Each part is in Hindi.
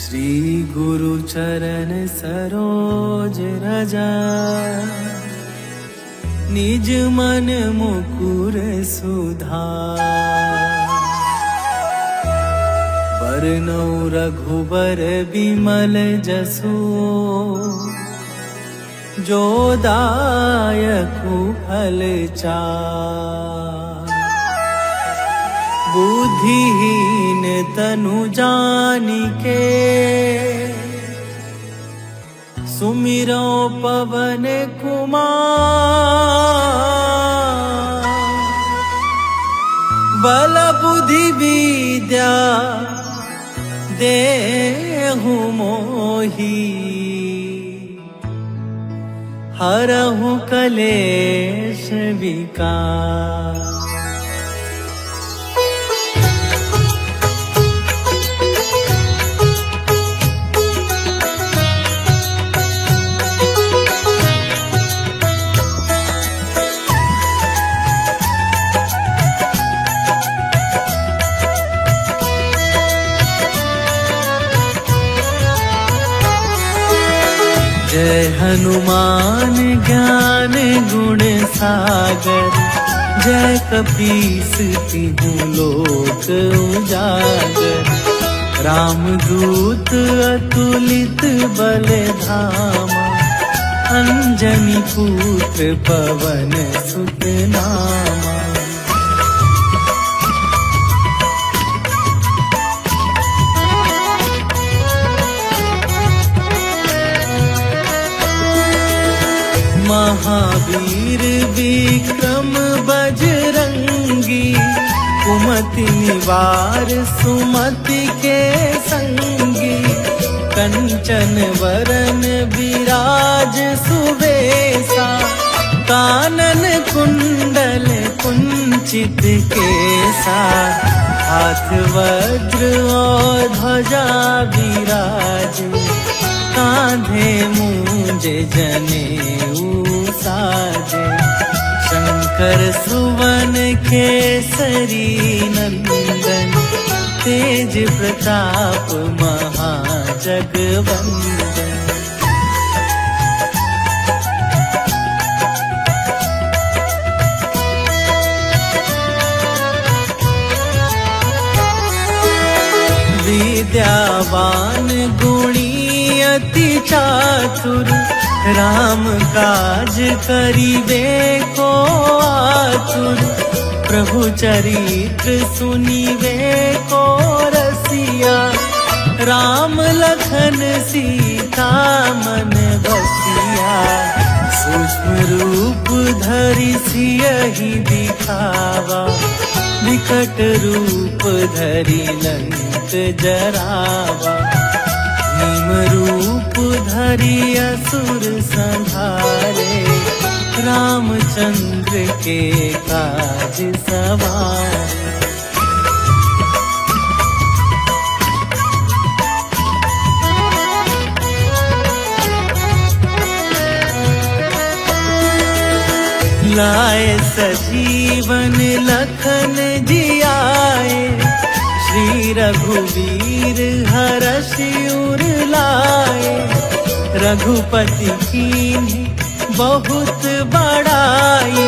श्री गुरु चरण सरोज रजा, निज मन मुकुर सुधार। बरनौ रघुबर बिमल जसु, जो दायकु फल चार। बुद्धिहीन तनु जानिके, सुमिरो पवन कुमार। बल बुद्धि विद्या देहु मोहि, हरहु कलेश विकार। जय हनुमान ज्ञान गुण सागर, जय कपीस तिहु लोक उजागर। रामदूत अतुलित बल धामा, अंजनी पुत्र पवन सुत नामा। महावीर विक्रम बजरंगी, कुमति निवार सुमति के संगी। कंचन वरन विराज सुवेशा, कानन कुंडल कुंचित केसा। हाथ वज्र और ध्वजा विराज, कांधे मूंज जनेऊ साजे। शंकर सुवन केसरी नंदन, तेज प्रताप महाजगवंदन। विद्यावान गुणी अति चातुर, राम काज करिबे को आतुर। प्रभु चरित्र सुनिबे को रसिया, राम लखन सीता मन बसिया। सूक्ष्म रूप धरि सियहि दिखावा, विकट रूप धरि लंक जरावा। भीम रूप धरि असुर संहारे, रामचंद्र के काज सवारे। लाए सजीवन लखन जियाए, श्री रघुवीर हरषि उर लाए। रघुपति कीन्ही बहुत बड़ाई,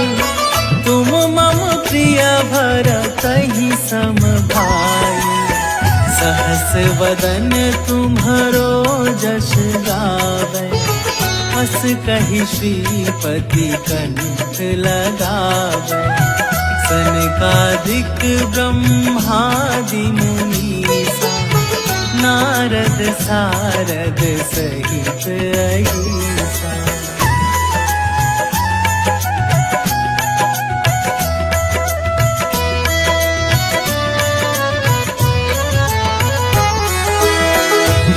तुम मम प्रिय भरतहि सम भाई। सहस वदन तुम्हरो जस गावै, हस कहि श्रीपति कंठ लगावै। सनकादिक ब्रह्मादि मुनीसा, नारद सारद सहित अहिसा।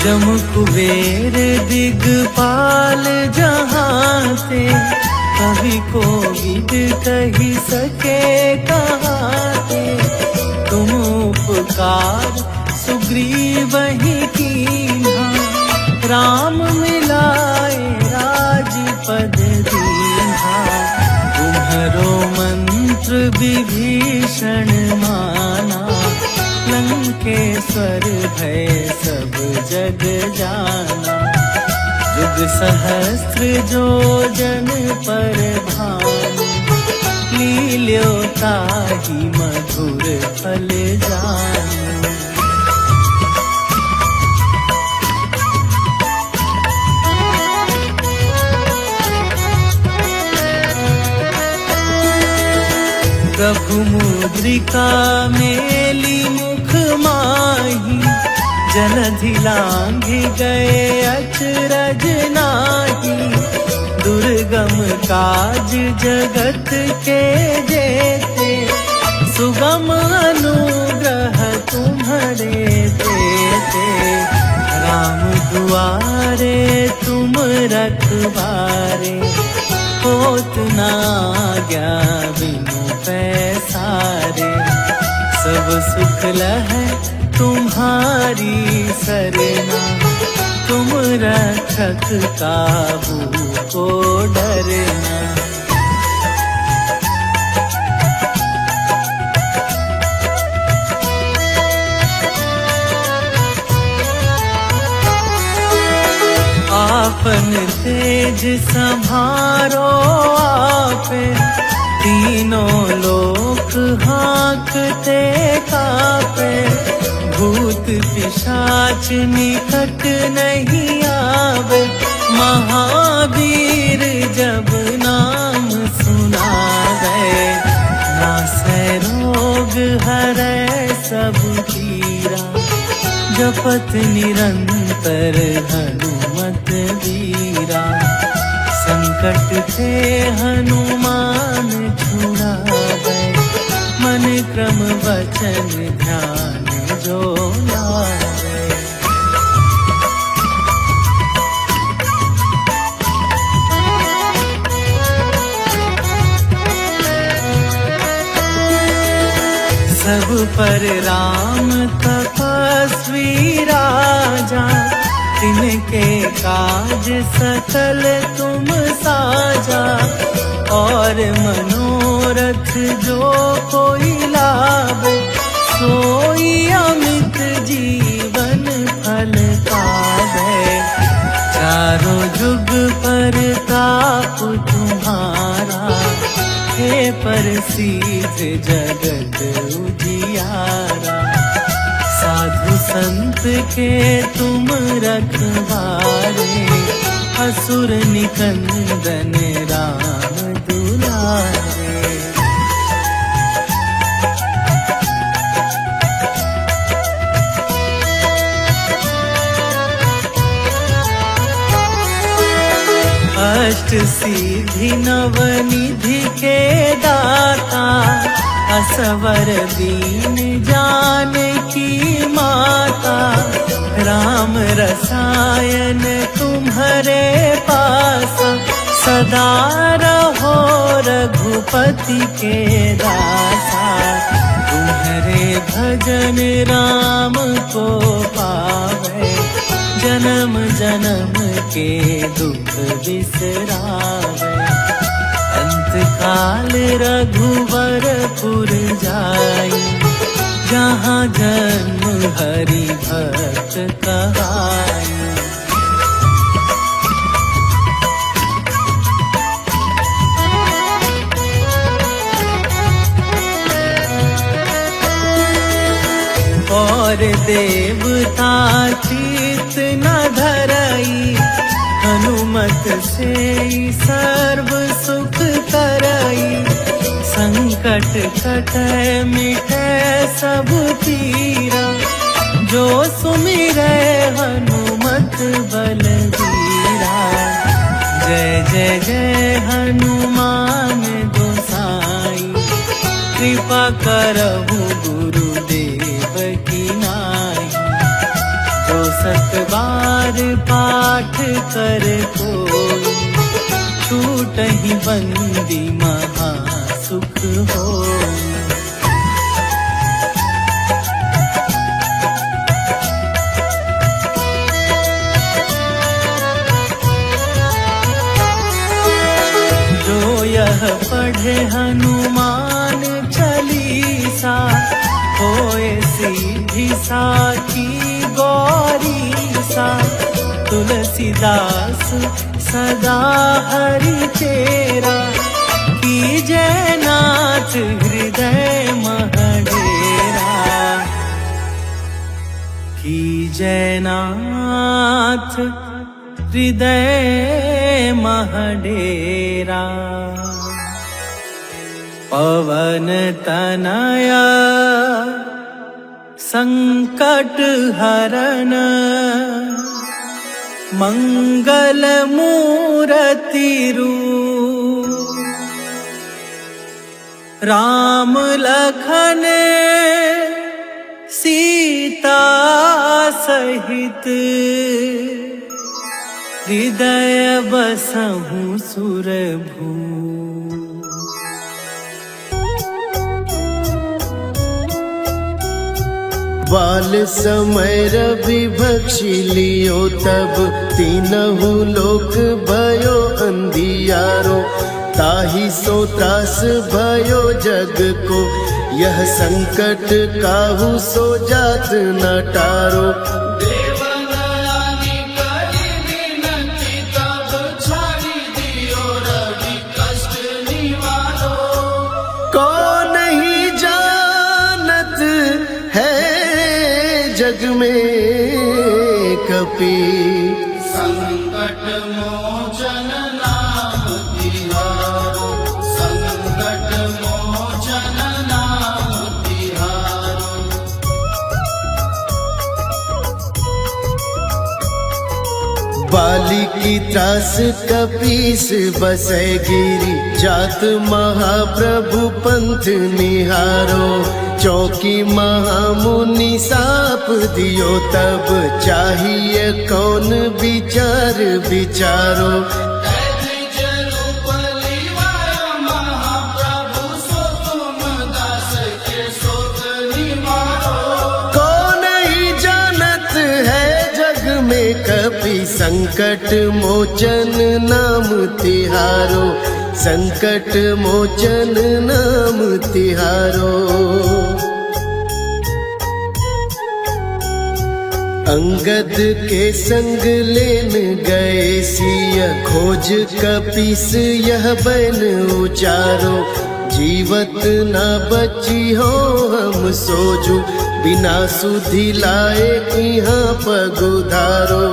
जम कुबेर दिगपाल जहाते, कवि कोविद कहि सके कहाते। तुम उपकार सुग्रीवहि कीन्हा, राम मिलाए राजपद दीन्हा। तुम्हरो मंत्र विभीषण माना, लंका के स्वर भय सब जग जाना। युग सहस्त्र जो जन पर भानु, लील्यो ताहि मधुर फल जानु। प्रभु मुद्रिका मेली मुख माही, जलधि लांघि गए अचरज नाही। दुर्गम काज जगत के जेते, सुगम अनुग्रह तुम्हारे देते। राम दुआरे तुम रखवारे, होत न आज्ञा बिनु पैसारे। सब सुख लहै तुम्हारी सरना, तुम रक्षक काहू को डरना। आपन तेज संभारो आपे, तीनों लोक हाँकते कापे। भूत पिशाच निकट नहीं आवे, महावीर जब नाम सुनावे। नासै रोग हरै सब पीरा, जपत निरंतर हनुमत वीरा। संकट ते हनुमान छुड़ावे, मन क्रम वचन ध्यान जो लावे। सब पर राम तपस्वी राजा, तिनके काज सकल तुम साजा। और मनोरथ जो कोई लावे, सोई अमित जीवन फल पावे। चारों जुग पर ताप तुम्हारा, हे प्रसिद्ध जगत उजियारा। साधु संत के तुम रखवारे, असुर निकंदन राम दुलारे। अष्ट सिद्धि नवनिधि के दाता, असवर दीन जानकी माता। राम रसायन तुम्हारे पासा, सदा रहो रघुपति के दासा। तुम्हारे भजन राम को पावे, जन्म जन्म के दुख बिसरावे। अंत काल रघुवरपुर जाई, जहाँ जन्म हरि भक्त कहाई। और देवता चित न धरई, हनुमत से सर्व सुख करई। संकट कटै मिटै सब पीरा, जो सुमिरै हनुमत बलबीरा। जय जय जय हनुमान गोसाई, कृपा करहु गुरुदेव की नाई। जो सत बार पाठ कर कोई, छूटहि बंदी महा सुख होई। जो यह पढ़े हनुमान चालीसा, होए सीधी की गौरी सा, तुलसीदास सदा हरि तेरा, कीजय नाथ हृदय महडेरा, कीजय नाथ हृदय महडेरा। पवन तनया संकट हरण, मंगल मूर्ति रूप, राम लखन सीता सहित, हृदय बसहु सुरभू। बाल समय रवि भक्षी लियो, तब तीनहु लोक भयो अंधियारो, ताहि सो त्रास भयो जग को, यह संकट काहू सो जात न टारो। कौन ही जानत है जग में कपि, संकट मोचन नाम तिहारो, संकट मोचन नाम तिहारो। बाली की त्रास कपीस बसै गिरी, जात महाप्रभु पंथ निहारो, चौकी महामुनि साप दियो, तब चाहिए कौन विचार विचारो। कौन ही जानत है जग में कपि, संकट मोचन नाम तिहारो, संकट मोचन नाम तिहारो। अंगद के संग लेन गए सिय, खोज कपीस यह बन उचारो, जीवत न बची हो हम सोजू, बिना सुधि लाए यहाँ पगुधारो।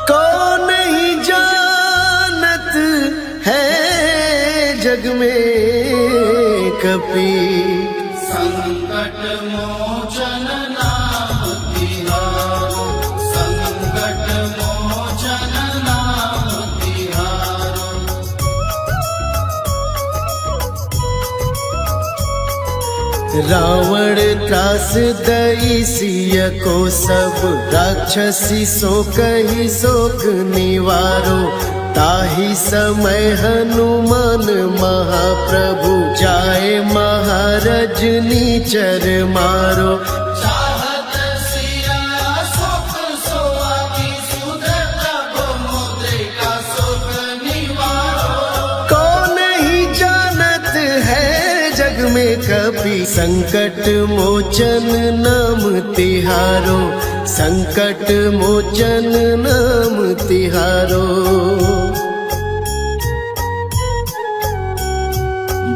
कौन ही जानत है जग में कपि, संकट मोचन नाम तिहारो, संकट मोचन नाम तिहारो। रावण त्रास दई सिय को, सब राक्षसी सो कही शोक निवारो, ताहि समय हनुमान महाप्रभु, जाए महाराज नीचर मारो। चाहत सिया सुख सोआ की, सुधर प्रभु मुद्रिका सुख निवारो। कौन ही जानत है जग में कपि, संकट मोचन नाम तिहारो, संकट मोचन नाम तिहारो।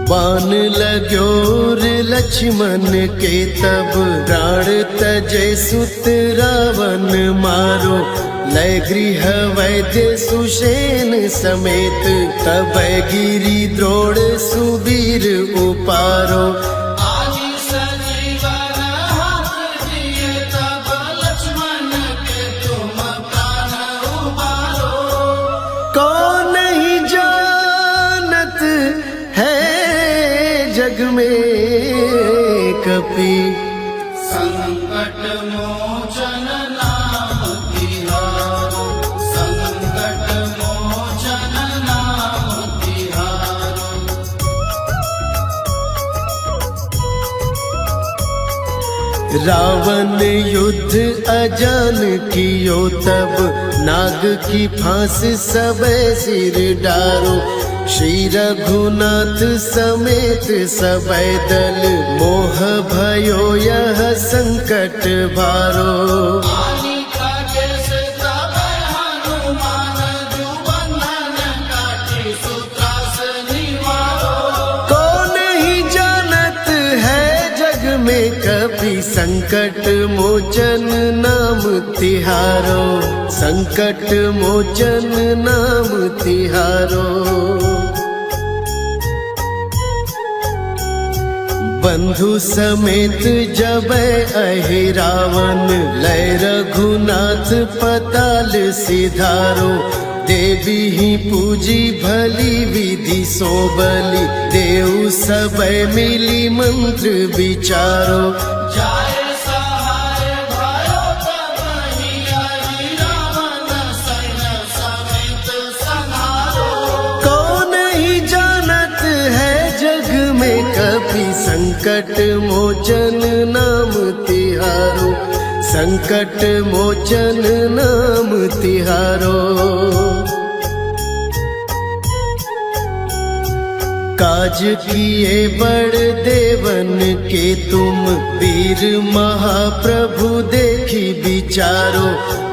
बाण लाग्यो लक्ष्मण के, तब प्राण तजै सुत रावण मारो, लय गृह वैद्य सुषेण समेत, तब गिरी द्रोण सुबीर उपारो। आदि संजीवन हाथ दिए, तब लक्ष्मण के तुम प्राण उबारो। कौन ही जानत है जग में कपि, संकट मोचन नाम तिहारो, संकट मोचन नाम तिहारो। रावण युद्ध अजान कियो तब, नाग की फांस सब सिर डारो। श्री रघुनाथ समेत सब दल, मोह भयो यह संकट भारो। आनी काटे से तबै हनुमान, जो बंधन काटी सूत्रास निवारो। कौन ही जानत है जग में कभी, संकट मोचन नाम तिहारो। संकट मोचन नाम तिहारो। बंधु समेत जब अहि रावण, लय रघुनाथ पताल सिधारो। देवी ही पूजी भली विधि सो बलि, देव सब मिली मंत्र विचारो। जाय सहाय भयो तबहि, आई रावण सैन्य समेत संहारो। कौन ही जानत है जग में कभी, संकट मोचन नाम तिहारो। संकट मोचन नाम तिहारो। काज किए बड़ देवन के तुम, वीर महाप्रभु देखी विचारो।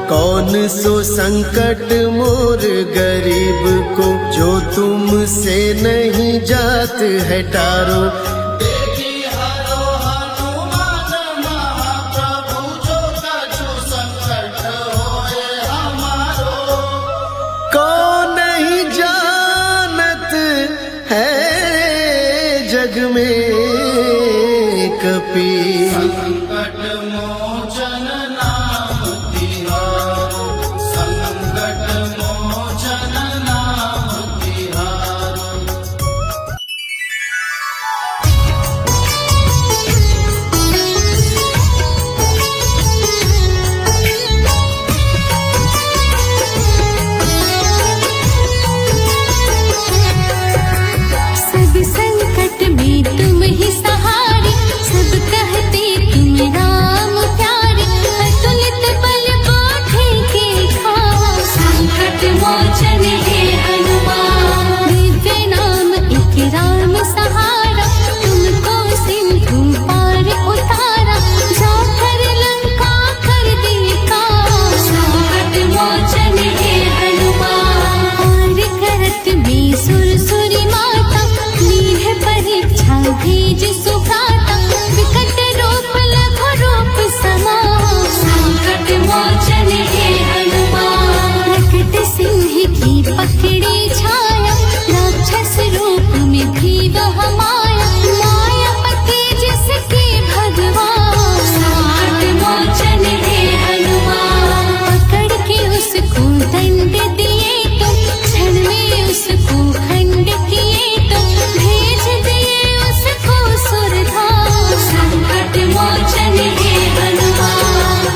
कौन सो संकट मोर गरीब को, जो तुमसे नहीं जात है टारो। देखी हरो हनुमान महाप्रभु, जो कछु संकट होए हमारो। कौन नहीं जानत है जग में कपि, संकट मोचन नाम तिहारो। संकट मोचन नाम तिहारो। सब संकट में तुम ही सहारे, सब कहते तुम राम प्यारे। अतुलित बल बाँधे के खावा, संकट मोचन हे हनुमान। दिव्य नाम एक राम सहारा, तुमको सिंधु पार उतारा। जाकर लंका कर दिए कावा, संकट मोचन हे हनुमान। और करत में सुरसुरी माता, लीन परीक्षा भेज सुभ्राता। विकट रूप लघु रूप समाना, संकट मोचन हे हनुमान। प्रकट सिंह की पकड़ी छाया, राक्षस रूप में भी वह माया। मायापति जिसके भगवान, संकट मोचन हे हनुमान। पकड़ के उसको दंड दिए तो, क्षण में उसको खंड किए तो। भेज दिए उसको सुरधाम, संकट मोचन हे हनुमान।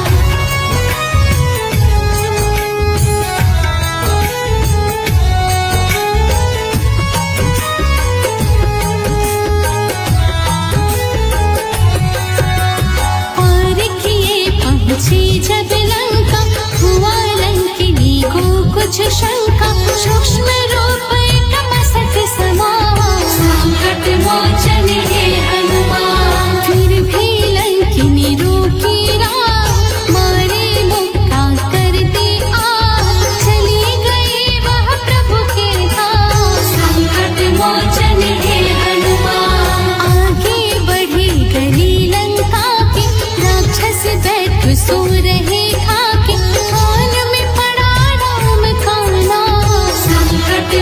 पार किए पहुँचे जब लंका, हुआ लंकिनी को कुछ शंका। सूक्ष्म रूप एक मसक समान, संकट मोचन हे हनुमान। फिर भी लंकिनी रोकी राह, मारे मुक्ता कर दी आह। चली गई वह प्रभु के धाम, संकट मोचन हे हनुमान। आगे बढ़ी गली लंका के, राक्षस बैठ सो रहे खाके। कान में पड़ा राम का नाम, संकट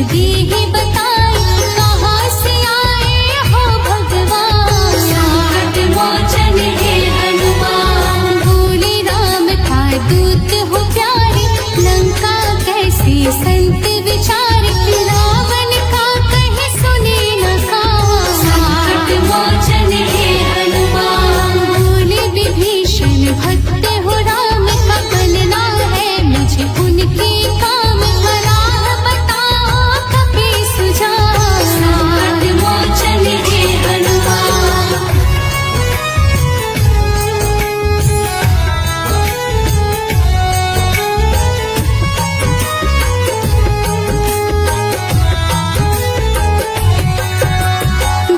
दी ही बताई, कहाँ से आए हो भगवान, संकट मोचन हे हनुमान। बोले राम का दूत हो प्यारे, लंका कैसे संत विचारे, रावण का कहे सुने न कान, संकट मोचन हे हनुमान। बोले विभीषण भक्त हो राम का, बनना है मुझे उनके काम, राह बताओ कभी सुझाव, संकट मोचन हे हनुमान।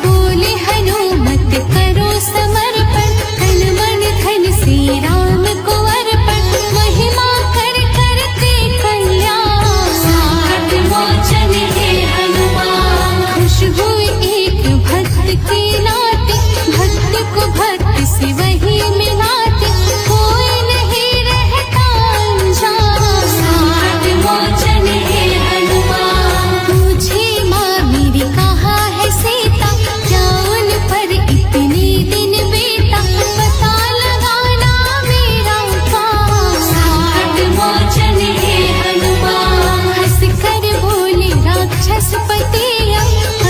बोले हनुमत करो समर्पण, तन मन धन से राम को अर्पण, महिमा कर करते कल्याण, संकट मोचन हे हनुमान। खुश हुए एक भक्त के नाते, भक्त को भक्त से वही मिलाते, कोई नहीं रहता अनजान, संकट मोचन हे हनुमान। पूछे माँ मेरी कहाँ है सीता, क्या उन पर इतने दिन बीता, पता लगाना मेरा काम, संकट मोचन हे हनुमान। हंस कर बोले राक्षस पतिया,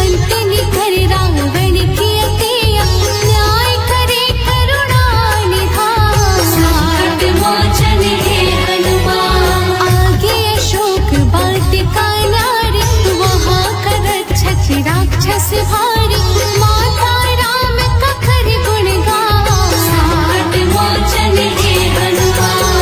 अंत निकर रावण की अतिया, न्याय करे करुणा निधान, संकट मोचन हे हनुमान। आगे अशोक वाटिका नारी, वहाँ करच्छत राक्षस भारी, माता राम का कर गुणगान, संकट मोचन हे हनुमान।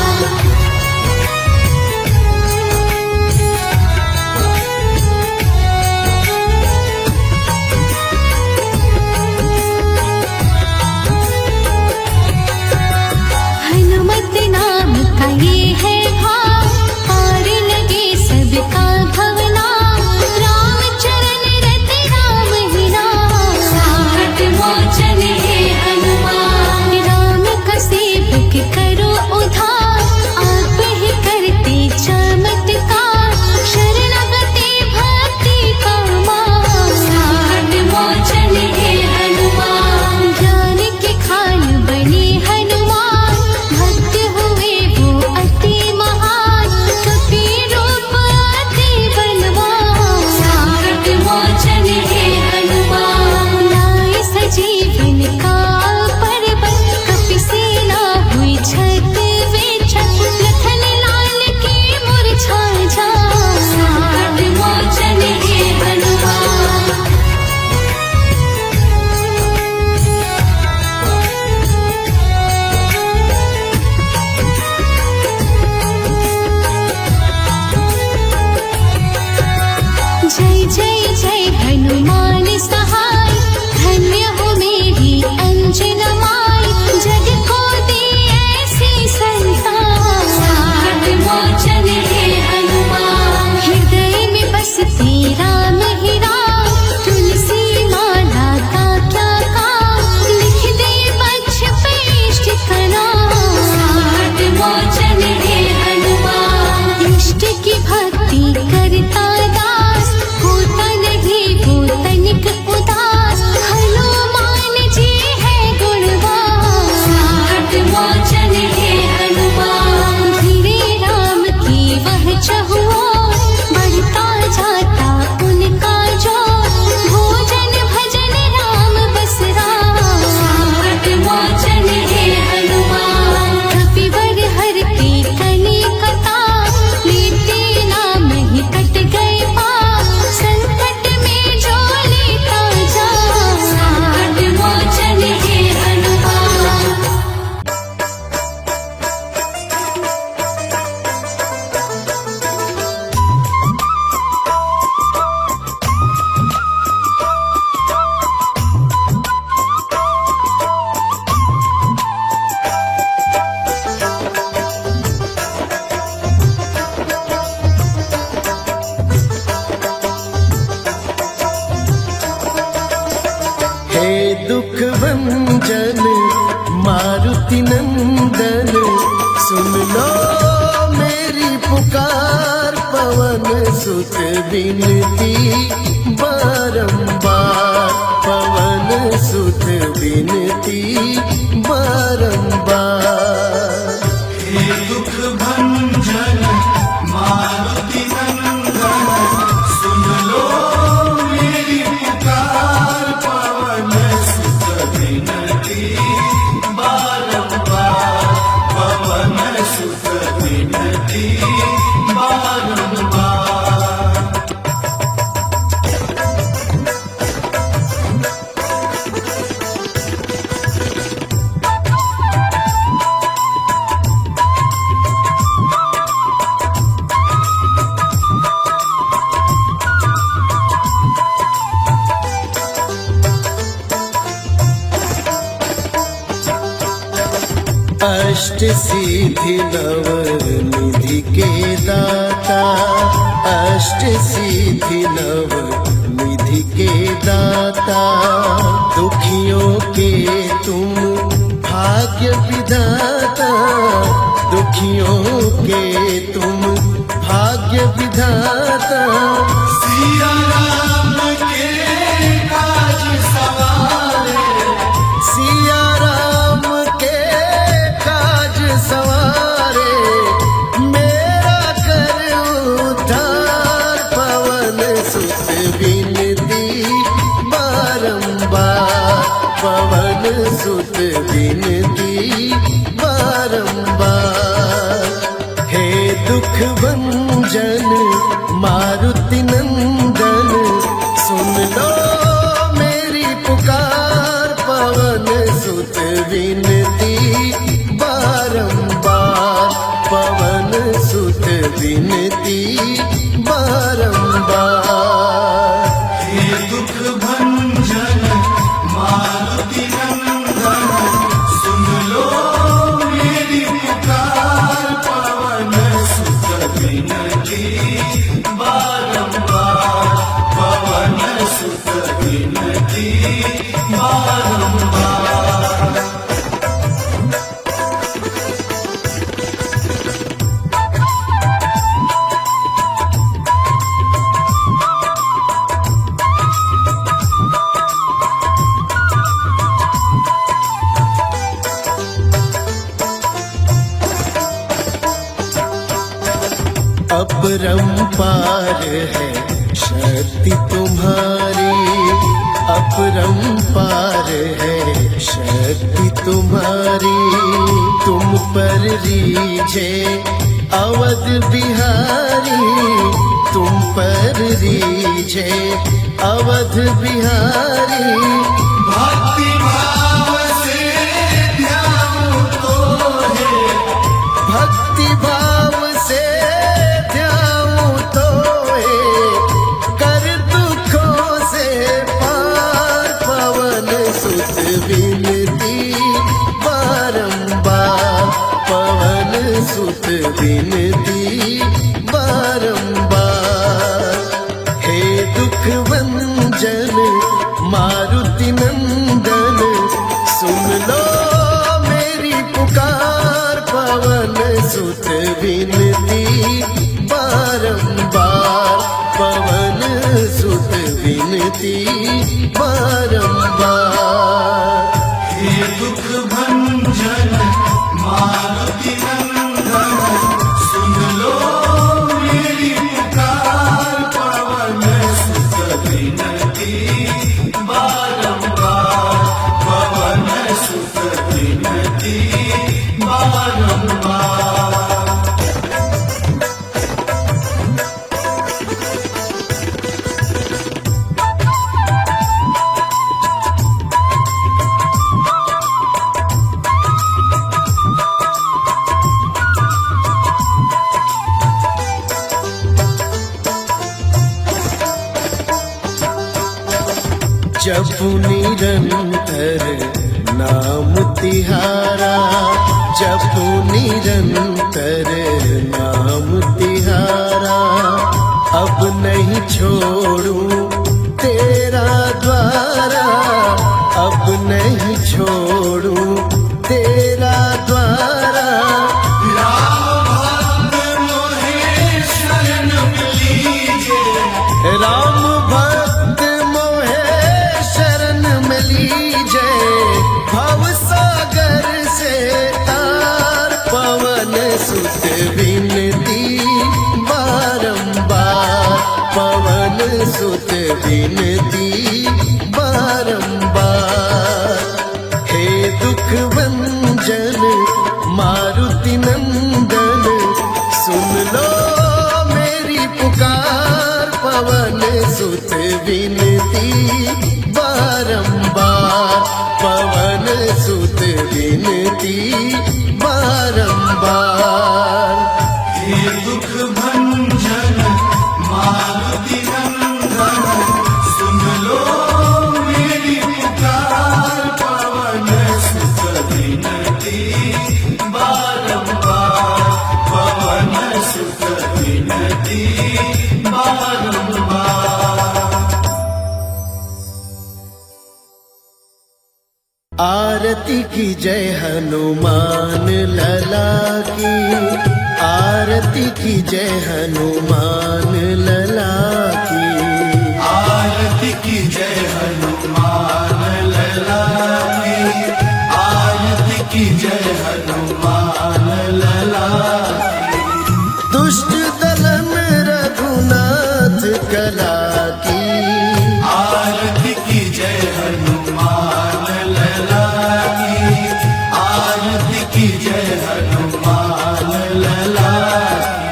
हनुमत नाम का ये है भाव, पार लगे सबका भवना, रामचरण रत राम ही नाम, संकट मोचन हे हनुमान। राम का सेवक करो उद्धार, आप ही करते चमत्कार, शरणागति भक्ति का मान, संकट मोचन हे हनुमान। ज्ञान के खान बने हनुमान, भक्त हुए वो अति महान, कपि रूप अति बलवान, संकट मोचन हे हनुमान। लाए सजीवन का पर्वत, कपि सेना हुई छत विछत, लखन लाल की मूर्छा जान, संकट मोचन हे हनुमान। जय जय जय हनुमान सहाय, धन्य हो मेरी अंजना माई, जग को दी ऐसी संतान, संकट मोचन हे हनुमान। हृदय में बसते राम ही राम, तुलसी माला का क्या काम, लिख दे वक्ष पे इष्ट का नाम, संकट मोचन हे हनुमान। इष्ट की भक्ति करता दास, होता नहीं वो तनिक उदास, हनुमान जी है गुणवान, संकट मोचन हे हनुमान। धीरे राम की वह चहुओर, बढ़ता जाता उनका जोर, भोजन भजन राम बस राम, संकट मोचन हे हनुमान। कपिवर हरते कने कथा, लेते नाम ही कट गए पाप, संकट में जो लेता जा, संकट मोचन हे हनुमान। दुख भंजन मारुति नंदन, सुन लो मेरी पुकार, पवन सुत विनती बारंबार, पवन सुत विनती बारंबार। हे दुख भंजन मारुति नंदन, सुन लो मेरी पुकार, पवन सुत विनती बारंबार, पवन सुत विनती बारंबार। अष्ट सिद्धि नव निधि के दाता, अष्ट सिद्धि नव निधि के दाता, दुखियों के तुम भाग्य विधाता, दुखियों के तुम भाग्य विधाता। सिया राम के काज सवारे, सिया राम के काज सवारे, मेरा कर उद्धार, पवन सुत विनती बारंबार, पवन सुत विनती बारंबार। हे दुख भंजन मारुति नंदन, सुन लो मेरी पुकार, पवन सुत विनती बारंबार, पवन सुत विनती बारंबार। हे दुख भंजन मारुति नंदन, सुन लो मेरी पुकार, पवन सुत विनती बारंबार, पवन सुत विनती बारंबार। अपरंपार है शक्ति तुम्हारी, अपरंपार है शक्ति तुम्हारी, तुम पर रीझे अवध बिहारी, तुम पर रीझे अवध बिहारी। भक्ति भाव से ध्यान तो है, भक्ति भाव से ध्याऊं तो है, कर दुखों से पार, पवन सुत विनती बारंबार, पवन सुत विनती बारंबार। हे दुख भंजन मारुति नंदन, सुन लो मेरी पुकार, पवन सुत विनती बारंबार, पवन सुत विनती बारंबार। हे दुख भंजन मारुति नंदन, सुन लो मेरी पुकार, पवन सुत विनती बारंबार, पवन सुत विनती बारंबार। जपु निरंतर नाम तिहारा, जपु निरंतर नाम तिहारा, अब नहीं छोड़ूं तेरा द्वारा, अब नहीं छोड़ूं तेरा द्वारा। राम भक्त मोहे शरण में राम भक्त मोहे शरण में लीजे, भव सागर से तार। पवन सुत विनती बारंबार, पवन सुत विनती बारंबार। हे दुख भंजन मारुति नंदन, सुन लो मेरी पुकार। पवन सुत विनती बारंबार, पवन सुत विनती बारंबार। हे दुख भंजन मारुति नंदन, सुन लो मेरी पुकार। पवन सुत विनती बारंबार, पवन सुत विनती बारंबार। आरती की जय हनुमान लला की, आरती की जय हनुमान लला की। आरती की जय हनुमान लला की, आरती की जय हनुमान लला की। दुष्ट दलन रघुनाथ कला की, आरती की जय हनुमान लला की, आरती की जय हनुमान लला की।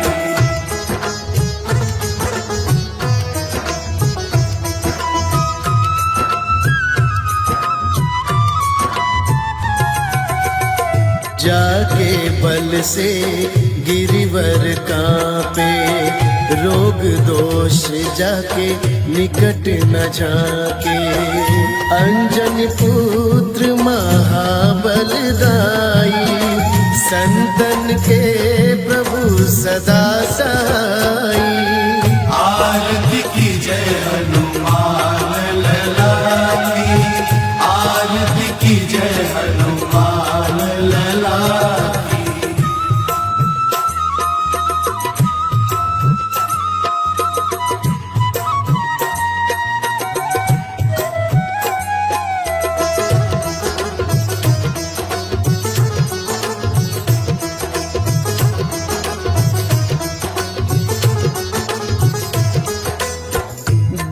जाके बल से गिरिवर कांपे, रोग दोष जाके निकट न झाके। अंजनी पुत्र महाबलदाई, संतन के प्रभु सदा साई। आरती की जय हनुमान लला की, आरती की जय हनुमान लला की।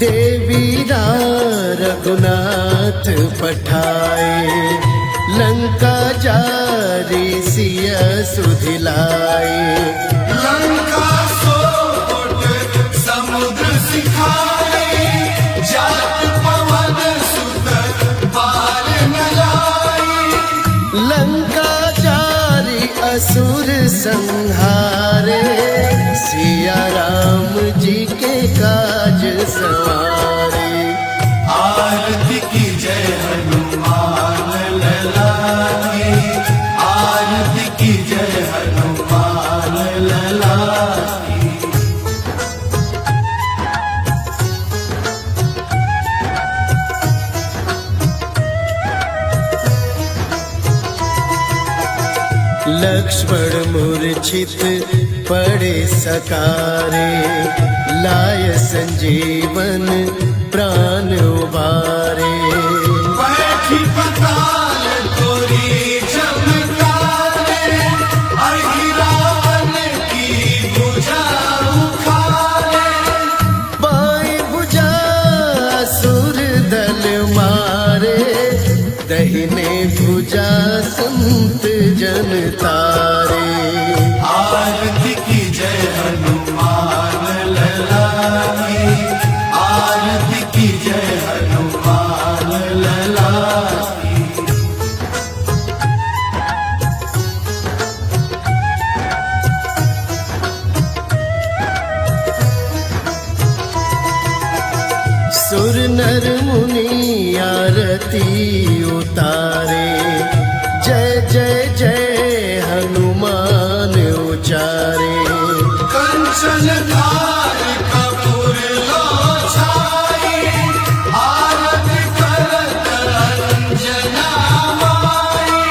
देवी रघुनाथ पठाए, लंका जारी सिया सुधिलाए। लंका सोट समुद्र सिखाए, जात पवन सुत पार न लाए। लंका जारी असुर संहारे, सिया राम जी के काज सवारे। आरती की जय हनुमान लला की, आरती की जय हनुमान लला की। लक्ष्मण मूर्छित पड़े सकारे, लाय संजीवन प्राण उबारे। बैठी पताल तोरी चमकारे, अहिरान की भुजा उखारे। बाई भुजा असुर दल मारे, दहिने भुजा संत जन तारे। आरती की जय हनुमान लला की, आरती की जय हनुमान लला की। सुर नर मुनि आरती उतारे, जय जय जय हनुमान उचारे। कंचन धार कपूर लो छाई, आरती करत अंजना माई।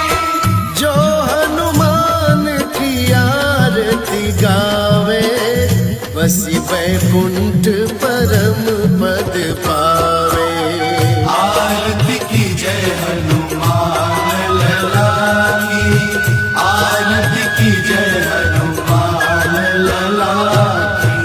जो हनुमान की आरती गावे, बसी बैकुंठ परम पद पावे। आरती की जय हनुमान लला की, आरती की जय हनुमान लला की।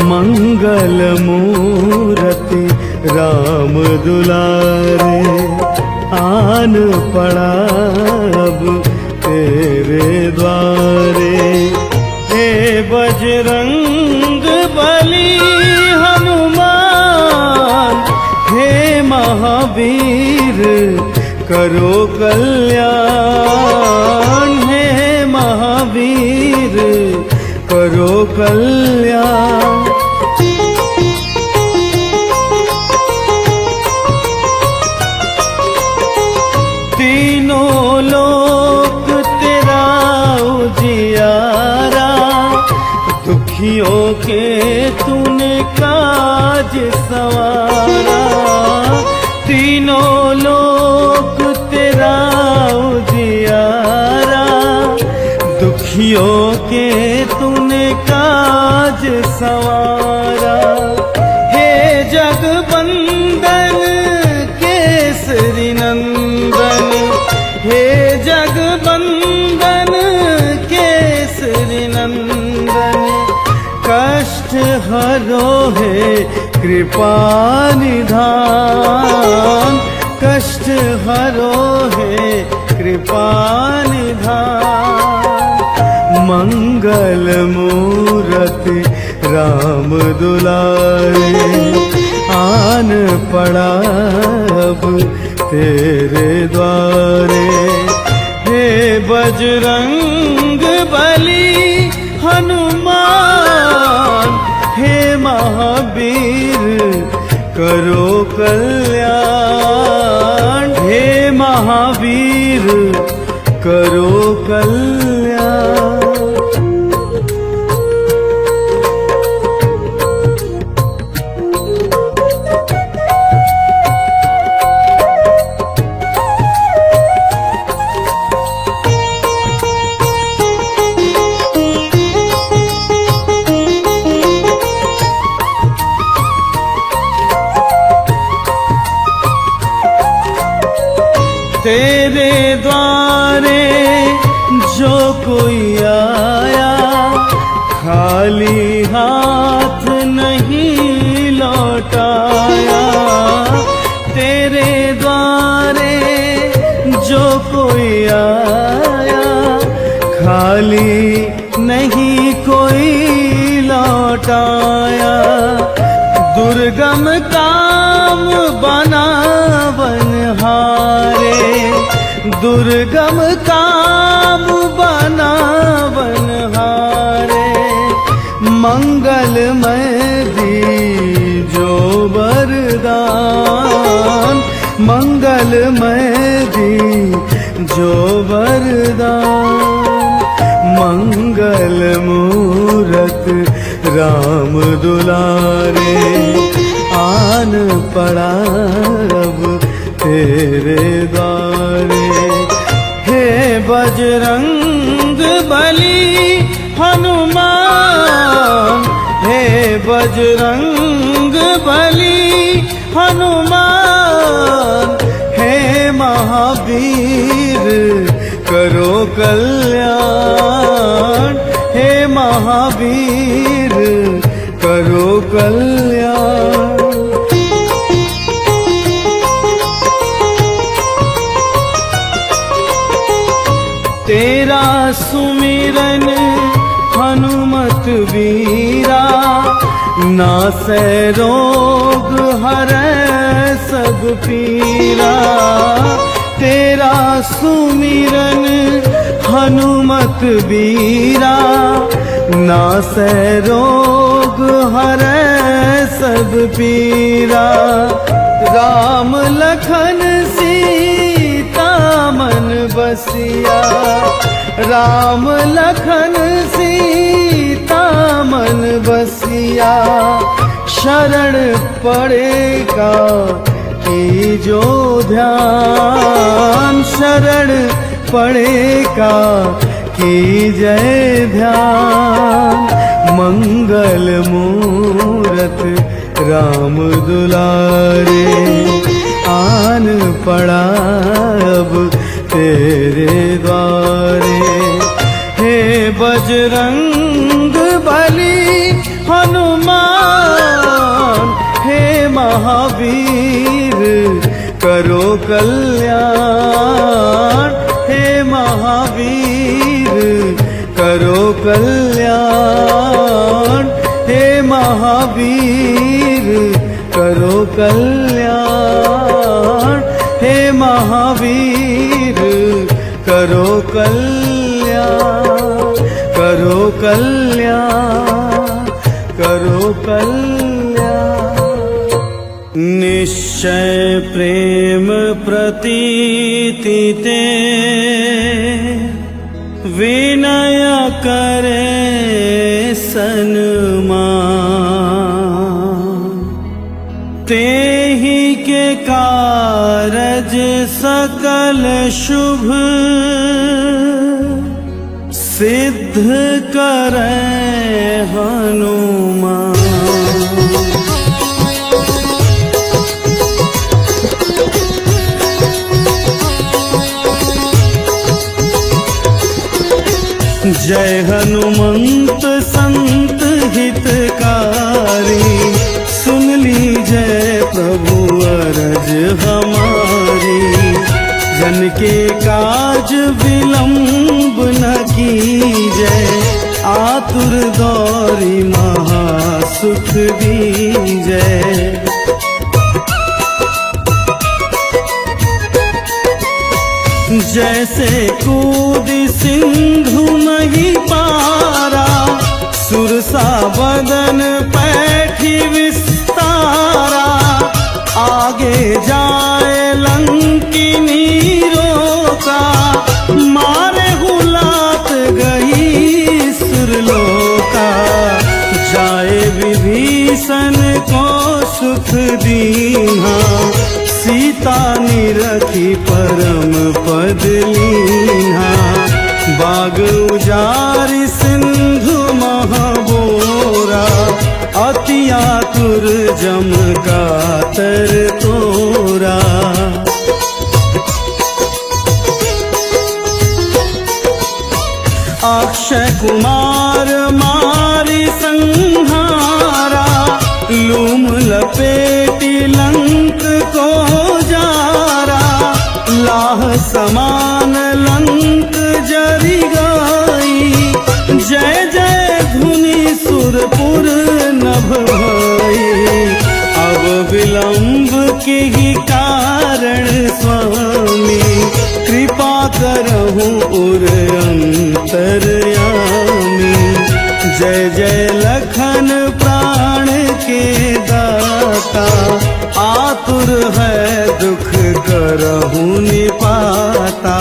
मंगल मूर्ति राम दुलारे, आन पड़ा अब तेरे द्वारे। हे बजरंग बली हनुमान, हे महावीर करो कल्याण। हे महावीर करो कल्याण। तीनों लोक तेरा उजियारा, दुखियों के तूने काज सवारा। तीनों लोक तेरा उजियारा, दुखियों के तूने काज सवारा। हे जगबंदन केसरी नंदन, हे जगबंदन केसरी नंदन। कष्ट हरो है कृपा निधान, कष्ट हरो है कृपा निधान। मंगल मूर्ति राम दुलारे, आन पड़ा अब तेरे द्वारे। हे बजरंग बली हनुमान, हे महावीर करो कल्याण। हे महावीर करो कल्याण। तेरे द्वारे जो कोई आया, खाली हाथ नहीं लौटाया। तेरे द्वारे जो कोई आया, खाली नहीं कोई लौटाया। दुर्गम काम बनावनहारे, दुर्गम काम बनावनहारे। मंगलमय दीजो वरदान, मंगलमय दीजो वरदान। मंगल मूरत राम दुलारे, आन पड़ा अब तेरे द्वारे। हे बजरंग बली हनुमान, हे बजरंग बली हनुमान। हे महावीर करो कल्याण, हे महावीर करो कल्याण। तेरा सुमिरन हनुमत वीरा, नासै रोग हरै सब पीरा। तेरा सुमिरन हनुमत वीरा, नासै रोग हरै सब पीरा। राम लखन सीता मन बसिया, राम लखन सीता मन बसिया, शरण पड़ेगा की जो ध्यान, शरण पड़ेगा की जय ध्यान। मंगल मूरत राम दुलारे, आन पड़ा अब तेरे द्वारे। हे बजरंग बली हनुमान, हे महावीर करो कल्याण, हे महावीर करो कल्याण, हे महावीर करो कल्याण, हे महावीर करो कल्याण, करो कल्याण, करो कल्याण। निश्चय प्रेम प्रतीति ते, विनय करे सन्मान। तेहि के कारज सकल शुभ, सिद्ध करे हनुमान। जय हनुमंत संत हितकारी, सुन लीजय प्रभु अरज हमारी। जन के काज विलंब न कीजय, आतुर दौरी महासुख दीजय। जैसे कूदी सिंधु मही पारा, सुरसा बदन पैठी विस्तारा। आगे जाए लंकिनी रोका, मारे हुलात गई सुरलोका। जाए विभीषण को सुख दीन्हा, सीता निरखी परम पद लीन्हा। बाग उजारि सिंधु महाबोरा, अति आतुर जम कातर तोरा। अक्षय कुमार मारी संहारा, लूम लपेटी लंक को जारा। लाह समान लंक जरी गई, जय जय धुनि सुरपुर नभ भई। अब विलंब के ही कारण स्वामी, कृपा करहु उर अंतरयामी। जय जय लखन प्राण के दाता, आतुर है दुख करहु निपाता।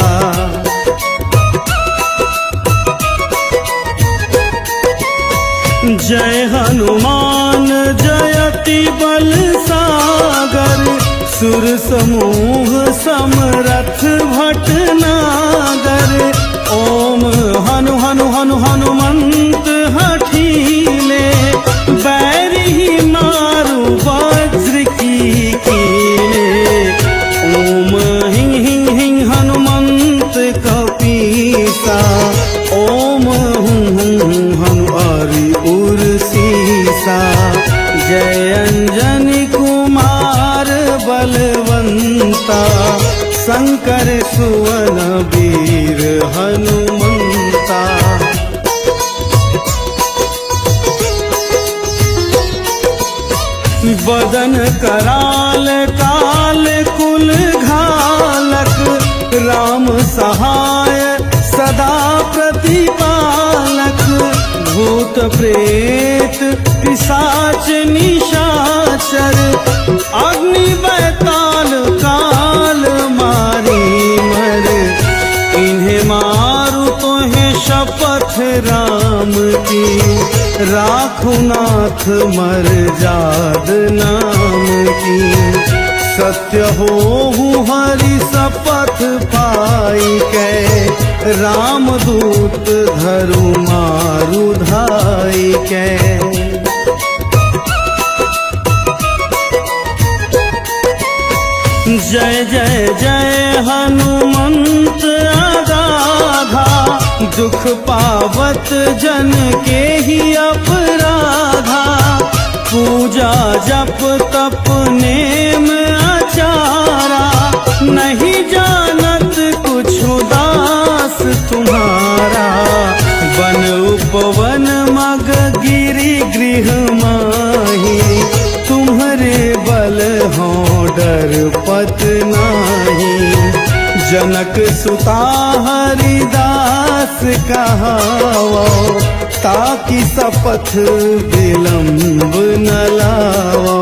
जय हनुमान जयति बल सागर, सुर समूह समरथ भटनागर। ओम हनु हनु हनु हनुमंत हठीले, बैरी मारु वज्र की कीले। ओम हिं हिं हिं हनुमंत कपीसा, ओम हुं हुं हनु आरि उर सीसा। जय अंजनी कुमार बलवंता, शंकर सुवन वीर हनुमंता। बदन कराल काल कुल घालक, राम सहाय सदा प्रतिपालक। भूत प्रेत पिशाच निशाचर, अग्नि की, राखो नाथ मर्याद नाम की। सत्य हो हरि शपथ पाई के, रामदूत धरु मारु धाई के। जय जय जय हनुमंत अगाधा, दुख पावत जन के ही अपराधा। पूजा जप तप नेम आचारा, नहीं जानत कुछ दास तुम्हारा। वन उपवन मग गिरि गृह माही, तुम्हारे बल हो डर पत नाही। जनक सुता हरिदास कहावो, ताकि शपथ विलंब न लावो।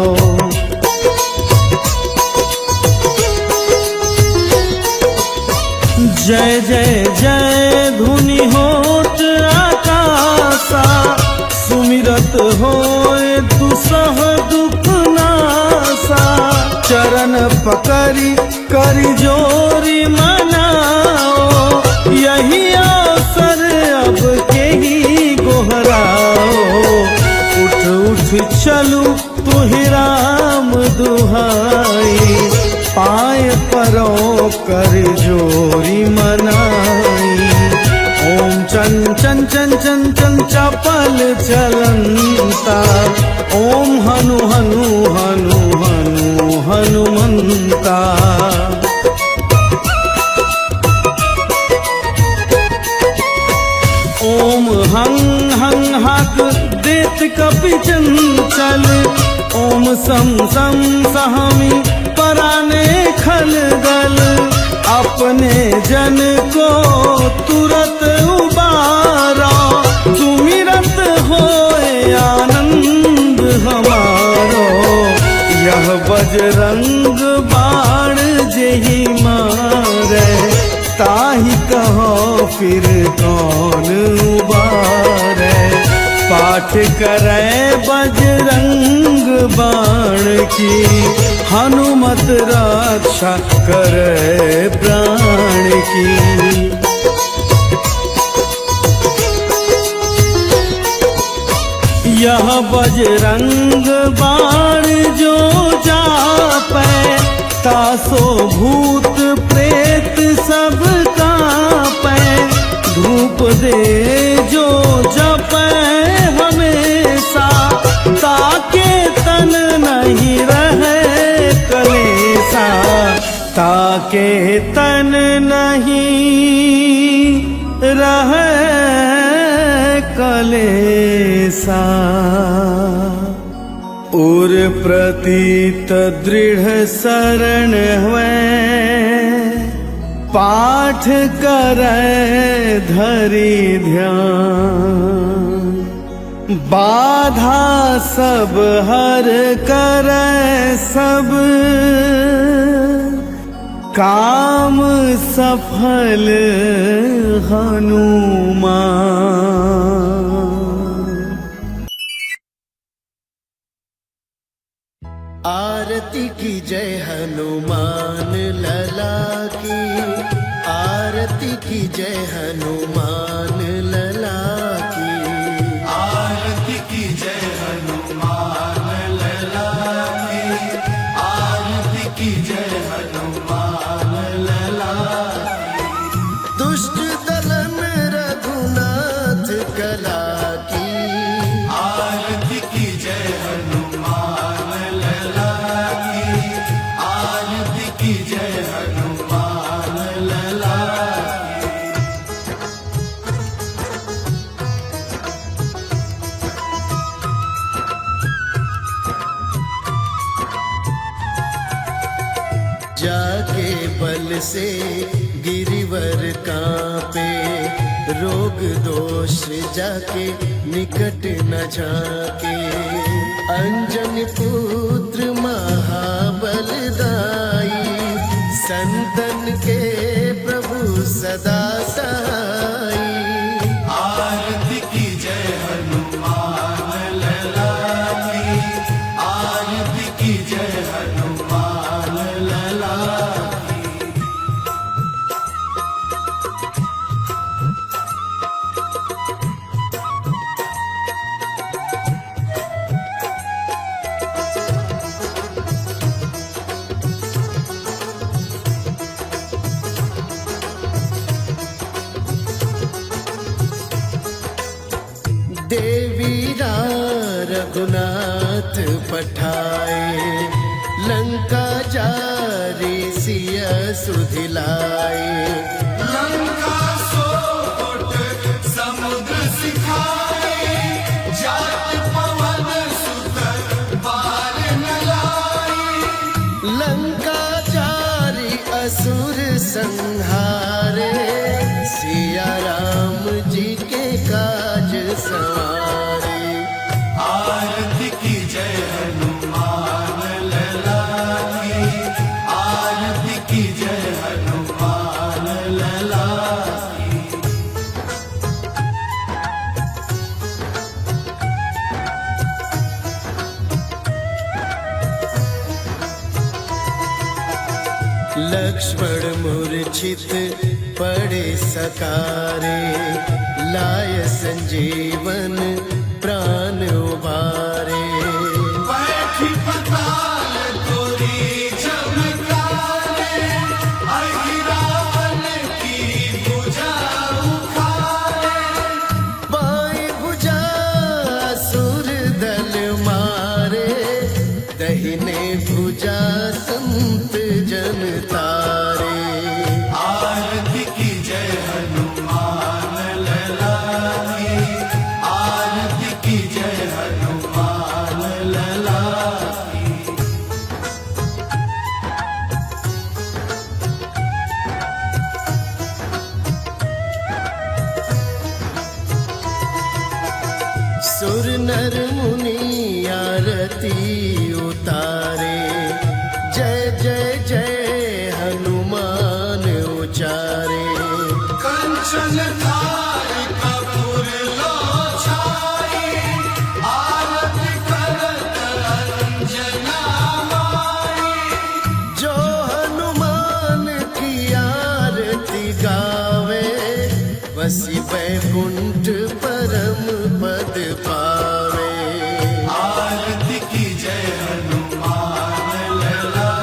जय जय जय धुनि होत आकाशा, सुमिरत होए दुसह दुख नासा। चरण पकड़ी करि जोरी मनाओ, यही अवसर अब के ही गोहराओ। उठ उठ चलू तुहि राम दुहाई, पाए परो कर जोरी मनाई। ओम चन चन चन चन चन चपल चलंता, ओम हनु हनु हनु हनु हनुमंता। ओम हं हं हक देत कपि चंचल, ओम सम सम सहमी पराने खलगल। अपने जन को तुरत उबारा, सुमिरत होए आनंद हमारो। यह बजरंग बाण जेहि मारे, ताहि कहो फिर कौन उबारे। पाठ करे बजरंग बाण की, हनुमत रक्षा करे प्राण की। यह बजरंग बाण जो जापै, तासो भूत प्रेत सब कांपै। धूप दे जो जपै हमेशा, ताके तन नहीं रहे कलेसा। ताके तन नहीं रहे कलेसा। उर प्रतीत दृढ़ शरण हुए, पाठ करे धरि ध्यान। बाधा सब हर करे सब, काम सफल हनुमान। आरती की जय हनुमान लला की, आरती की जय हनुमान लला की। आरती की जय हनुमान लला की, आरती की जय हनुमान लला की। दुष्ट दलन रघुनाथ कला की, आरती की जय हनुमान लला की, आरती की जय हनुमान लला की। जाके बल से गिरिवर कांपे, रोग दोष जाके निकट न झाके। अंजन पुत्र महाबलदाई, संतन के प्रभु सदा साई। आरती की जय देवीरा रघुनाथ पठाए, लंका जारी सिया सुधिलाए। लंका सोट समुद्र सिखाए, जात पवन सुत बार न लाए। लंका जारी असुर संहारे, सिया राम जी के काज सवारे। आरती की जय हनुमान लला की, आरती की जय हनुमान लला की। लक्ष्मण मूर्छित पड़े सकारे, लाय संजीवन प्राण उबारे। बैठी पताल तोरी चमकारे, अहि रावण की भुजा उखाड़े। बाई भुजा असुर दल मारे, दहिने भुजा संत जन तारे। आरती की जय हनुमान लला की, आरती की जय हनुमान लला की। सुर नर मुनि आरती उतारे, जय जय जय हनुमान उचारे। कंचन थार कपूर लो छाई, आरती करत अंजना माई। जो हनुमान की आरती गावे, वसी वैकुंठ परम पद पावे। आरती की जय हनुमान लला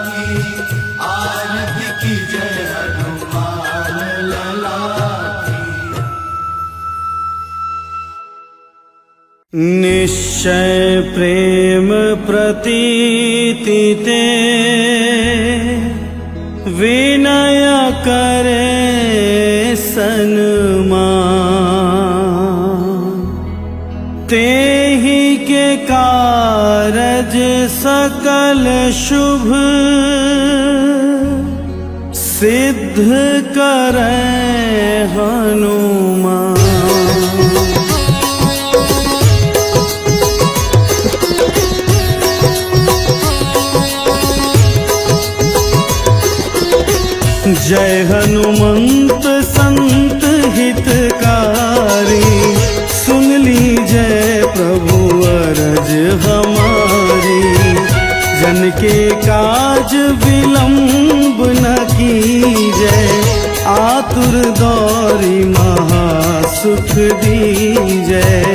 की, आरती की जय हनुमान लला की। निश्चय प्रेम प्रतीति ते, विनय करे सन्मान। तेहि के कारज सकल शुभ, सिद्ध करे हनुमान। जय हनुमंत संत हितकारी, सुन लीजय प्रभु अरज हमारी। जन के काज विलंब न कीजय, आतुर दौरी महासुख दीजय।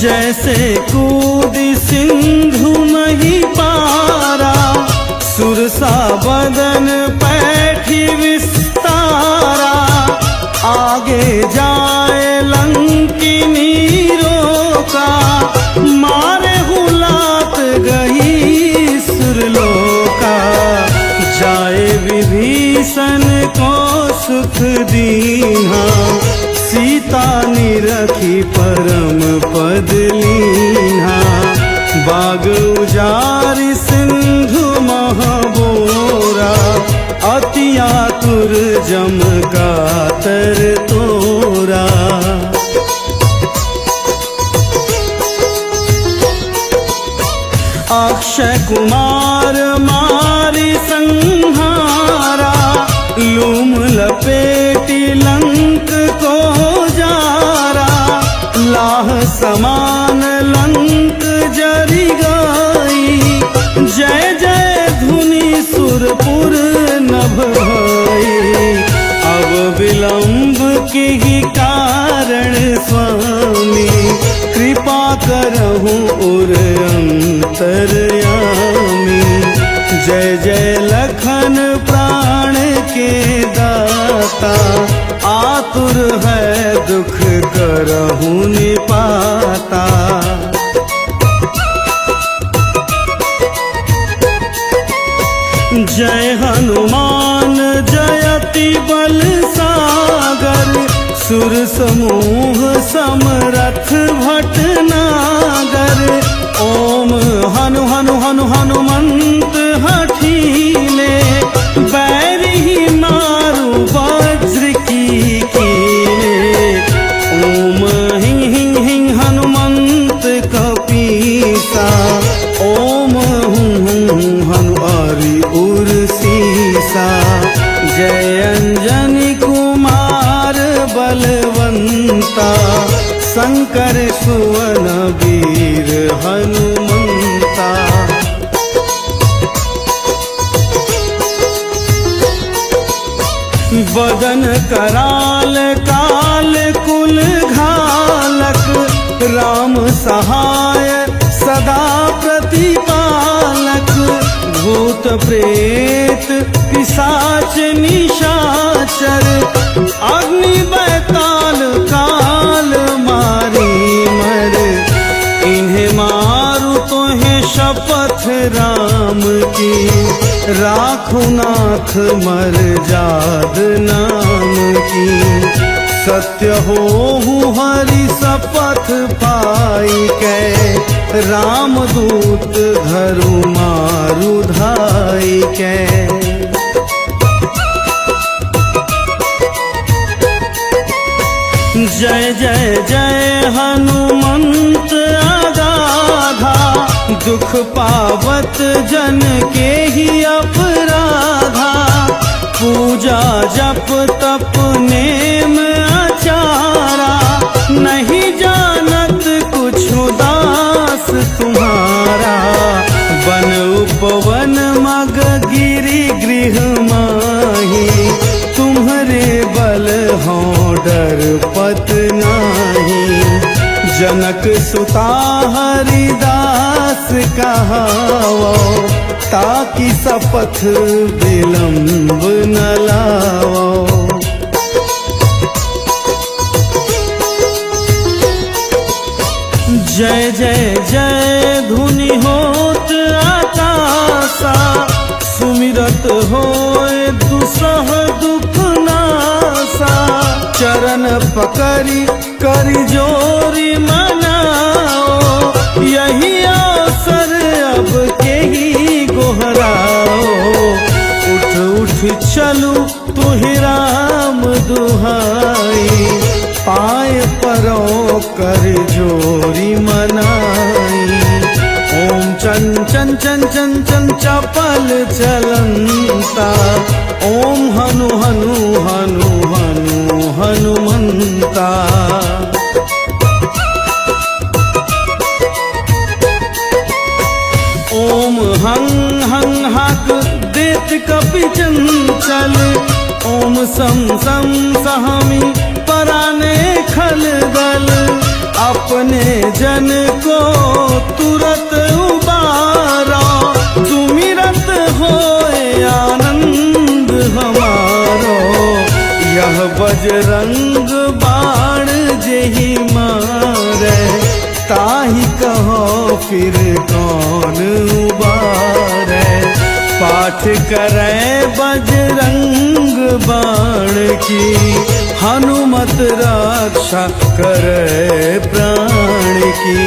जैसे कूदि सिंधु मही पारा, सुरसा बदन पैठी विस्तारा। आगे जाए लंकिनी रोका, मारे हुलात गही सुरलोका। जाए विभीषण को सुख दीन्हा, सीता निरखी परम पद लीन्हा। बाग उजारि सिंधु महाबोरा, अति आतुर जम कातर तोरा। अक्षय कुमार मारी संहारा, लूम लपेटी लंक को जारा। लाह समान लंक जरी गई, जय जय धुनि सुरपुर नभ भई। अब विलंब के ही कारण स्वामी, कृपा करहु उर अंतरयामी। जय जय लखन प्राण के दाता, दाता, आतुर है दुख करहु निपाता। जय हनुमान जयति बल सागर, सुर समूह समरथ भटनागर। ओम हनु हनु हनु हनुमंत हठीले, बैरही मारु वज्र की कीले। ओम हिं हिं हिं हनुमंत कपीसा, ओम हुं हनु हरि उर सीसा। जय अंजनी कुमार बलवंता, शंकर सुवन वीर हनुमंता। बदन कराल काल कुल घालक, राम सहाय सदा प्रतिपालक। भूत प्रेत पिशाच निशाचर, अग्नि बैताल काल मारी मर। इन्हें मारू तो है शपथ राम की, राखो नाथ मर जाद नाम की। सत्य हो हरि शपथ पाई कै, राम दूत धरु मारु धाई कै। जय जय जय हनुमंत अगाधा, दुख पावत जन के ही अपराधा। पूजा जप तप नेम आचारा, नहीं जानत कुछ दास तुम्हारा। बन उपवन मग गिरि गृह माही, तुम्हारे बल हो डर पत नाही। जनक सुता हरिदास कहावो, ताकि शपथ विलंब न लाओ। जय जय जय धुनि होत आकाशा, सुमिरत होए दुसह दुख नासा। चरण पकड़ी करि जोरी मनाओ, यही अवसर अब के ही गोहराओ। उठ उठ चलू तुहि राम दुहाई, पाए परो कर जोरी मनाई। ओम चन चन चन चन चन चपल चलंता, ओम हनु हनु हनु हनु हनुमंता। ओम हं हं हक देत कपि चंचल, ओम सम सम सहमी पराने खल गल। अपने जन को तुरत उबारा, सुमिरत होए आनंद हमारो। यह बजरंग बाण जेहि मारे, ताहि कहो फिर कौन उबारे। पाठ करे बजरंग बाण की, हनुमत रक्षा करे प्राण की।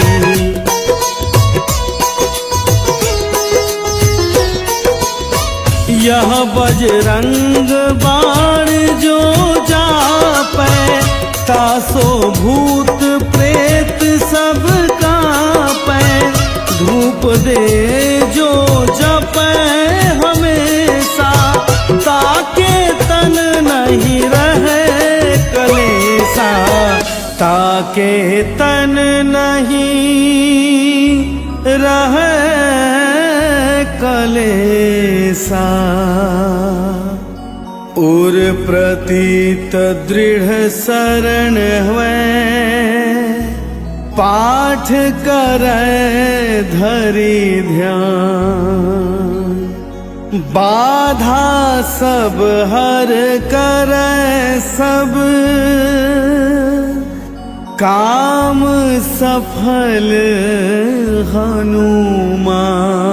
यह बजरंग बाण जो जापै, तासो भूत प्रेत सब कांपै। धूप दे जो जपै हमेशा, ताके तन नहीं रहे कलेसा। ताके तन नहीं रहे कलेसा। उर प्रतीत दृढ़ शरण हुए, पाठ करे धरि ध्यान। बाधा सब हर करे सब काम सफल हनुमान।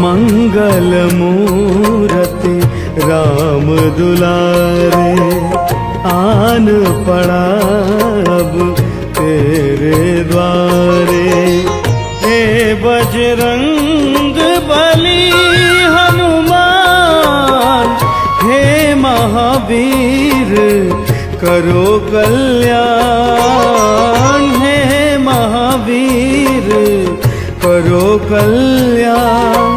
मंगल मूरति राम दुलारे, आन पड़ा अब तेरे द्वारे। हे बजरंग बली हनुमान, हे महावीर करो कल्याण। हे महावीर करो कल्याण।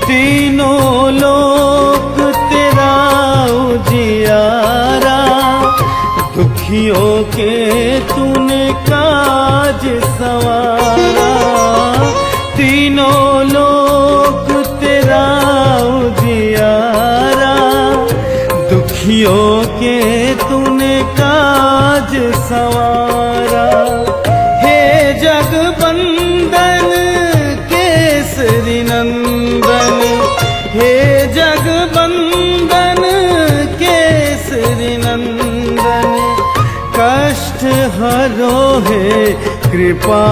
तीनों लोक तेरा उजियारा, दुखियों के तूने काज सवारा। तीनों लोक तेरा उजियारा, दुखियों के तूने काज सवारा। हे जगबंदन केसरी नंदन, हे जगबंदन केसरी नंदन। कष्ट हरो है कृपा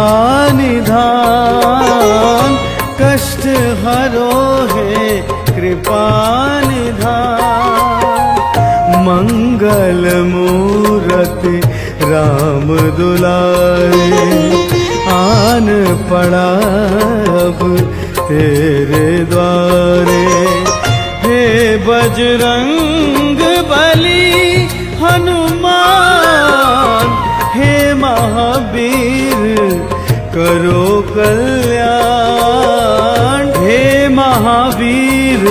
निधान, कष्ट हरो है कृपा निधान। मंगल मूरति राम दुलारे, आन पड़ा अब तेरे द्वारे। हे बजरंग बली हनुमान, हे महावीर करो कल्याण। हे महावीर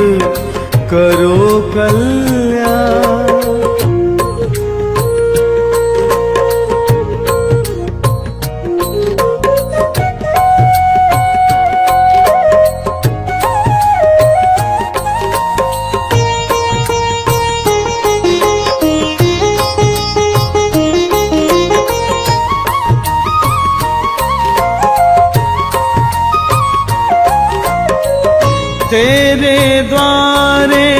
करो कल्याण। तेरे द्वारे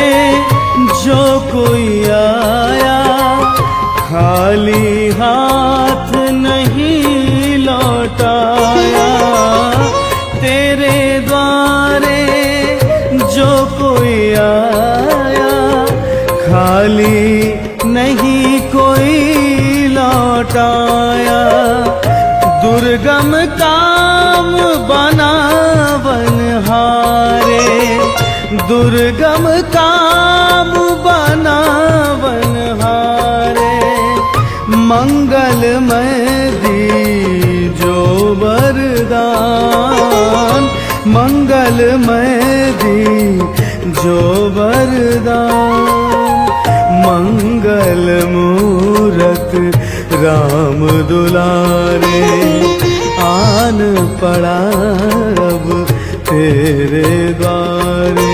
जो कोई आया, खाली हाथ नहीं लौटाया। तेरे द्वारे जो कोई आया, खाली नहीं कोई लौटाया। दुर्गम काम बनावनहारे, दुर्गम काम बनावनहारे। मंगलमय दीजो वरदान, मंगलमय दीजो वरदान। मंगल मूरत राम दुलारे, आन पड़ा अब तेरे द्वारे।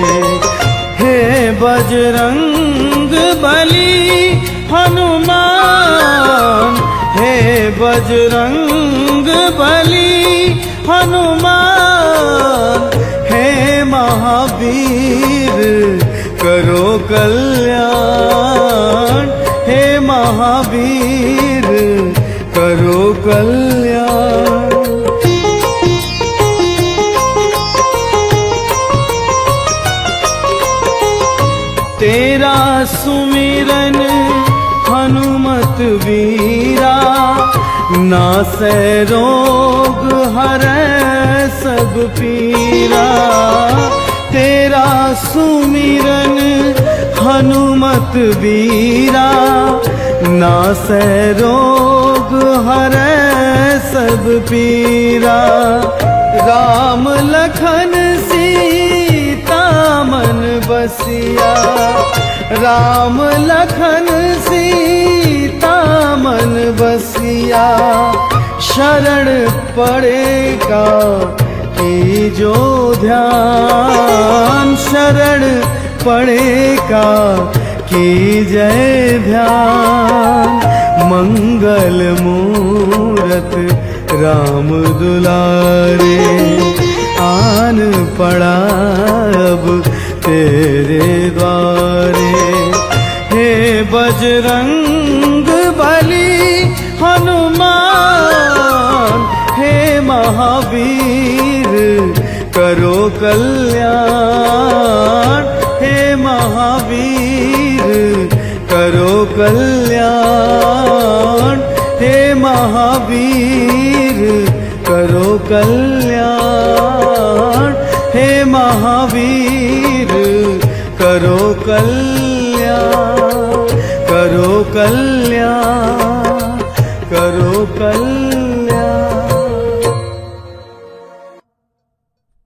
हे बजरंग बली हनुमान, हे बजरंग बली हनुमान। हे महावीर करो कल्याण, हे महावीर करो कल्याण। तेरा सुमिरन हनुमत वीरा, नासै रोग हरै सब पीरा। तेरा सुमिरन हनुमत वीरा, नासै रोग हरै सब सब पीरा। राम लखन सीता मन बसिया, राम लखन सीता मन बसिया। शरण पड़ेगा की जो ध्यान, शरण पड़ेगा की जय ध्यान। मंगल मूरत राम दुलारे, आन पड़ा अब तेरे द्वारे। हे बजरंग बली हनुमान, हे महावीर करो कल्याण। हे महावीर करो कल्याण, हे महावीर करो कल्याण, हे महावीर करो कल्याण, करो कल्याण।